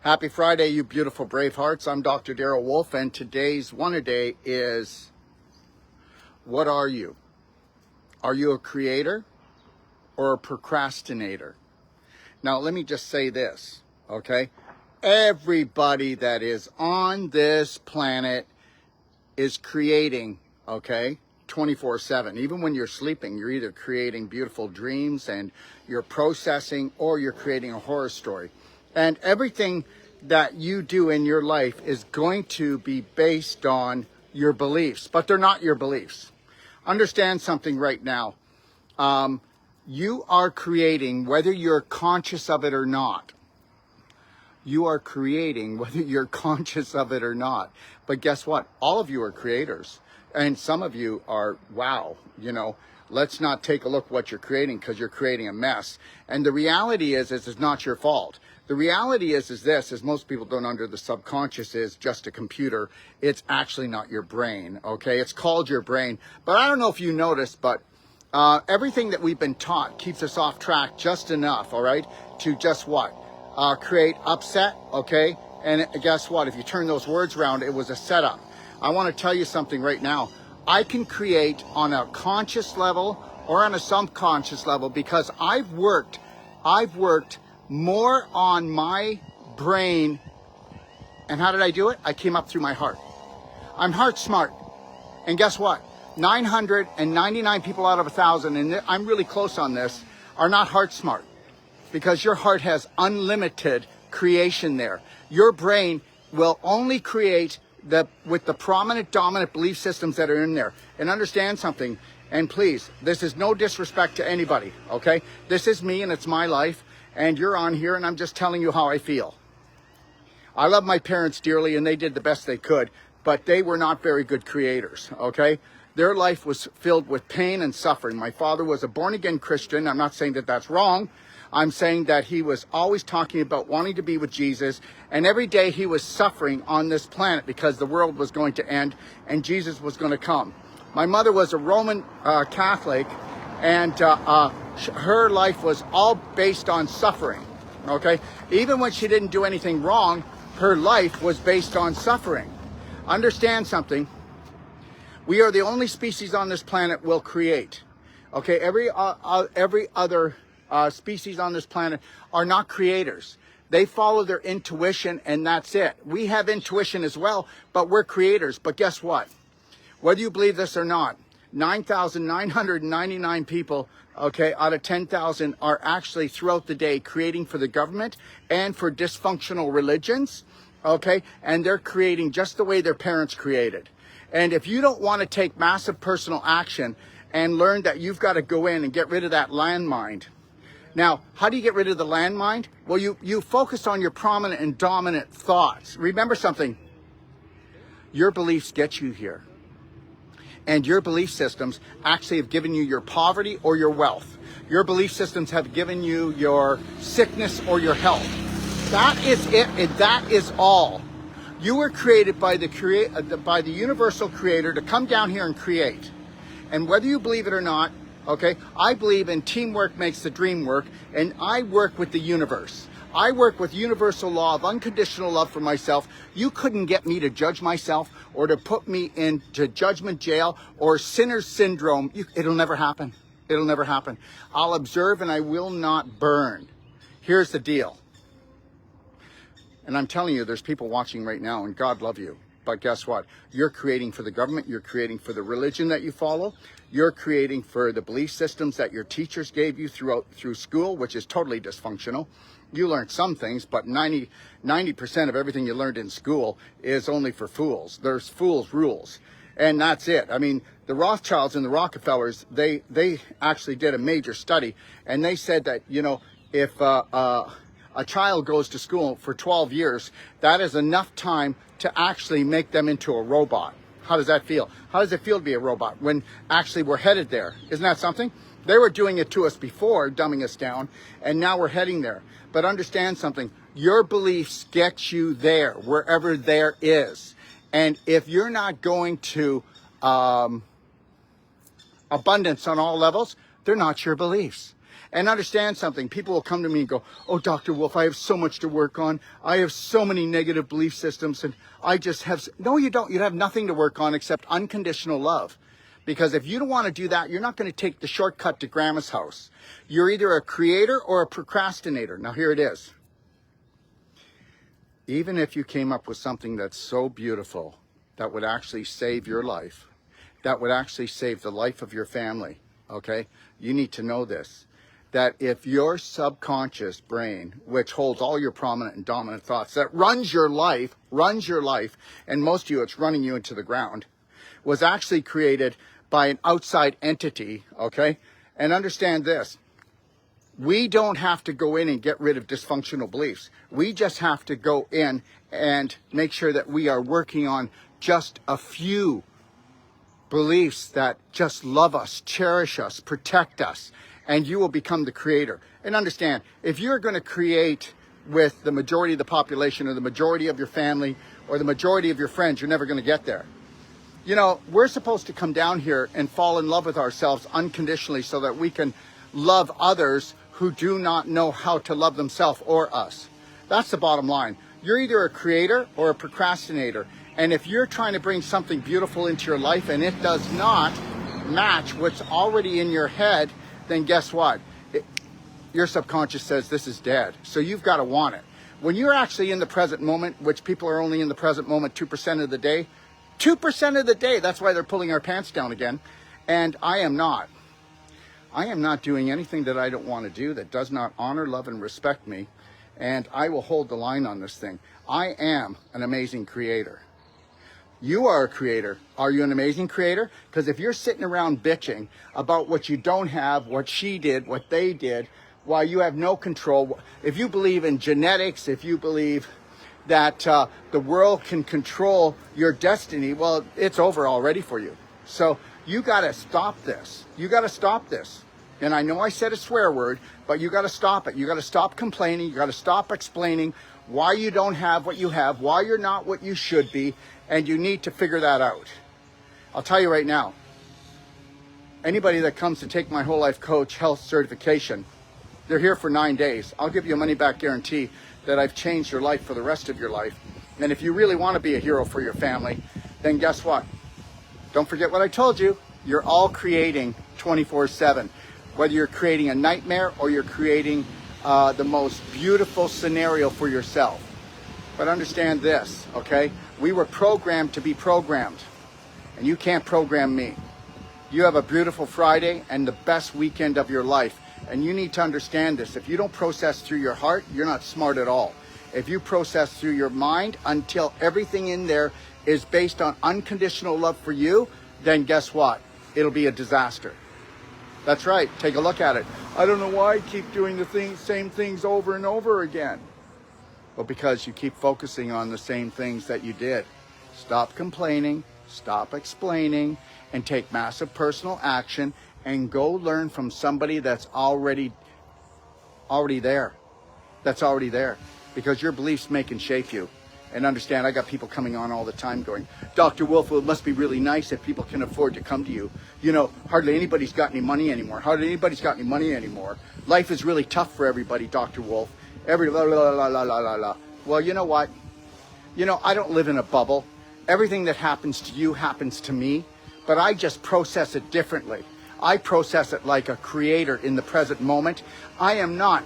Happy Friday, you beautiful brave hearts. I'm Dr. Darrell Wolf, and today's one-a-day is, what are you? Are you a creator or a procrastinator? Now, let me just say this, okay? Everybody that is on this planet is creating, okay, 24/7. Even when you're sleeping, you're either creating beautiful dreams and you're processing, or you're creating a horror story. And everything that you do in your life is going to be based on your beliefs, but they're not your beliefs. Understand something right now. You are creating, whether you're conscious of it or not. You are creating, whether you're conscious of it or not. But guess what? All of you are creators. And some of you are, wow, let's not take a look what you're creating, because you're creating a mess. And the reality is it's not your fault. The reality is this, as most people don't under the subconscious is just a computer. It's actually not your brain, okay? It's called your brain. But I don't know if you noticed, but everything that we've been taught keeps us off track just enough, all right, to just what? Create upset, okay? And guess what? If you turn those words around, it was a setup. I want to tell you something right now. I can create on a conscious level or on a subconscious level, because I've worked more on my brain. And how did I do it? I came up through my heart. I'm heart smart. And guess what? 999 people out of 1,000, and I'm really close on this, are not heart smart, because your heart has unlimited creation there. Your brain will only create with the prominent, dominant belief systems that are in there. And understand something, and please, this is no disrespect to anybody, okay? This is me and it's my life, and you're on here, and I'm just telling you how I feel. I love my parents dearly, and they did the best they could, but they were not very good creators, okay? Their life was filled with pain and suffering. My father was a born-again Christian. I'm not saying that that's wrong. I'm saying that he was always talking about wanting to be with Jesus, and every day he was suffering on this planet because the world was going to end and Jesus was going to come. My mother was a Roman Catholic, and her life was all based on suffering, okay? Even when she didn't do anything wrong, her life was based on suffering. Understand something. We are the only species on this planet will create, okay? Every other species on this planet are not creators. They follow their intuition, and that's it. We have intuition as well, but we're creators. But guess what? Whether you believe this or not, 9,999 people, okay, out of 10,000 are actually throughout the day creating for the government and for dysfunctional religions, okay? And they're creating just the way their parents created. And if you don't want to take massive personal action and learn that you've got to go in and get rid of that landmine. Now, how do you get rid of the landmine? Well, you focus on your prominent and dominant thoughts. Remember something. Your beliefs get you here. And your belief systems actually have given you your poverty or your wealth. Your belief systems have given you your sickness or your health. That is it, and that is all. You were created by the universal creator to come down here and create. And whether you believe it or not, okay, I believe in teamwork makes the dream work, and I work with the universe. I work with universal law of unconditional love for myself. You couldn't get me to judge myself or to put me into judgment jail or sinner's syndrome. It'll never happen. It'll never happen. I'll observe and I will not burn. Here's the deal. And I'm telling you, there's people watching right now, and God love you. But guess what? You're creating for the government. You're creating for the religion that you follow. You're creating for the belief systems that your teachers gave you through school, which is totally dysfunctional. You learned some things, but 90% of everything you learned in school is only for fools. There's fools' rules. And that's it. I mean, the Rothschilds and the Rockefellers, they actually did a major study, and they said that, if a child goes to school for 12 years, that is enough time to actually make them into a robot. How does that feel? How does it feel to be a robot when actually we're headed there? Isn't that something? They were doing it to us before, dumbing us down, and now we're heading there. But understand something. Your beliefs get you there, wherever there is. And if you're not going to abundance on all levels, they're not your beliefs. And understand something. People will come to me and go, oh, Dr. Wolf, I have so much to work on. I have so many negative belief systems, and I just have... No, you don't. You have nothing to work on except unconditional love. Because if you don't want to do that, you're not going to take the shortcut to Grandma's house. You're either a creator or a procrastinator. Now, here it is. Even if you came up with something that's so beautiful that would actually save your life, that would actually save the life of your family, okay? You need to know this, that if your subconscious brain, which holds all your prominent and dominant thoughts, that runs your life, and most of you, it's running you into the ground, was actually created by an outside entity, okay? And understand this, we don't have to go in and get rid of dysfunctional beliefs. We just have to go in and make sure that we are working on just a few beliefs that just love us, cherish us, protect us, and you will become the creator. And understand, if you're going to create with the majority of the population or the majority of your family or the majority of your friends, you're never going to get there. You know, we're supposed to come down here and fall in love with ourselves unconditionally so that we can love others who do not know how to love themselves or us. That's the bottom line. You're either a creator or a procrastinator. And if you're trying to bring something beautiful into your life and it does not match what's already in your head, then guess what? Your subconscious says this is dead. So you've got to want it. When you're actually in the present moment, which people are only in the present moment 2% of the day, 2% of the day, that's why they're pulling our pants down again. And I am not. I am not doing anything that I don't want to do that does not honor, love, and respect me. And I will hold the line on this thing. I am an amazing creator. You are a creator. Are you an amazing creator? Because if you're sitting around bitching about what you don't have, what she did, what they did, while you have no control, if you believe in genetics, if you believe that the world can control your destiny, well, it's over already for you. So you got to stop this. You got to stop this. And I know I said a swear word, but you got to stop it. You got to stop complaining. You got to stop explaining why you don't have what you have, why you're not what you should be, and you need to figure that out. I'll tell you right now, anybody that comes to take my whole life coach health certification, they're here for 9 days. I'll give you a money back guarantee that I've changed your life for the rest of your life. And if you really want to be a hero for your family, then guess what? Don't forget what I told you. You're all creating 24/7. Whether you're creating a nightmare or you're creating the most beautiful scenario for yourself. But understand this, okay? We were programmed to be programmed. And you can't program me. You have a beautiful Friday and the best weekend of your life. And you need to understand this. If you don't process through your heart, you're not smart at all. If you process through your mind until everything in there is based on unconditional love for you, then guess what? It'll be a disaster. That's right. Take a look at it. I don't know why I keep doing the same things over and over again. Well, because you keep focusing on the same things that you did. Stop complaining, stop explaining, and take massive personal action and go learn from somebody that's already there. That's already there. Because your beliefs make and shape you. And understand, I got people coming on all the time going, Dr. Wolf, it must be really nice if people can afford to come to you. You know, hardly anybody's got any money anymore. Hardly anybody's got any money anymore. Life is really tough for everybody, Dr. Wolf. Every la la la la la la la. Well, you know what? You know, I don't live in a bubble. Everything that happens to you happens to me, but I just process it differently. I process it like a creator in the present moment. I am not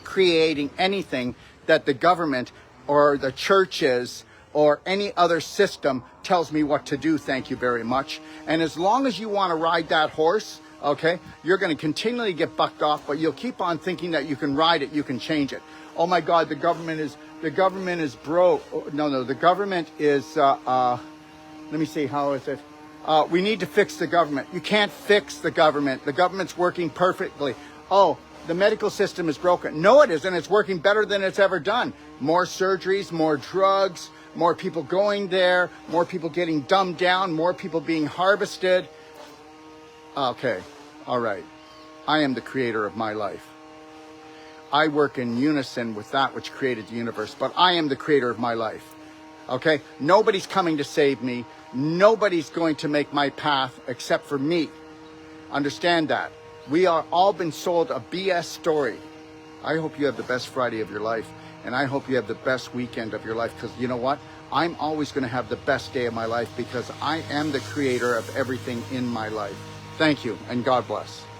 creating anything that the government or the churches or any other system tells me what to do, thank you very much. And as long as you want to ride that horse, okay, you're going to continually get bucked off, but you'll keep on thinking that you can ride it, you can change it. Oh my God, the government is broke. No, the government is, let me see, how is it? We need to fix the government. You can't fix the government. The government's working perfectly. Oh, the medical system is broken. No, it isn't. It's working better than it's ever done. More surgeries, more drugs, more people going there, more people getting dumbed down, more people being harvested. Okay, all right. I am the creator of my life. I work in unison with that which created the universe, but I am the creator of my life. Okay? Nobody's coming to save me. Nobody's going to make my path except for me. Understand that. We are all been sold a BS story. I hope you have the best Friday of your life, and I hope you have the best weekend of your life, because you know what? I'm always going to have the best day of my life because I am the creator of everything in my life. Thank you, and God bless.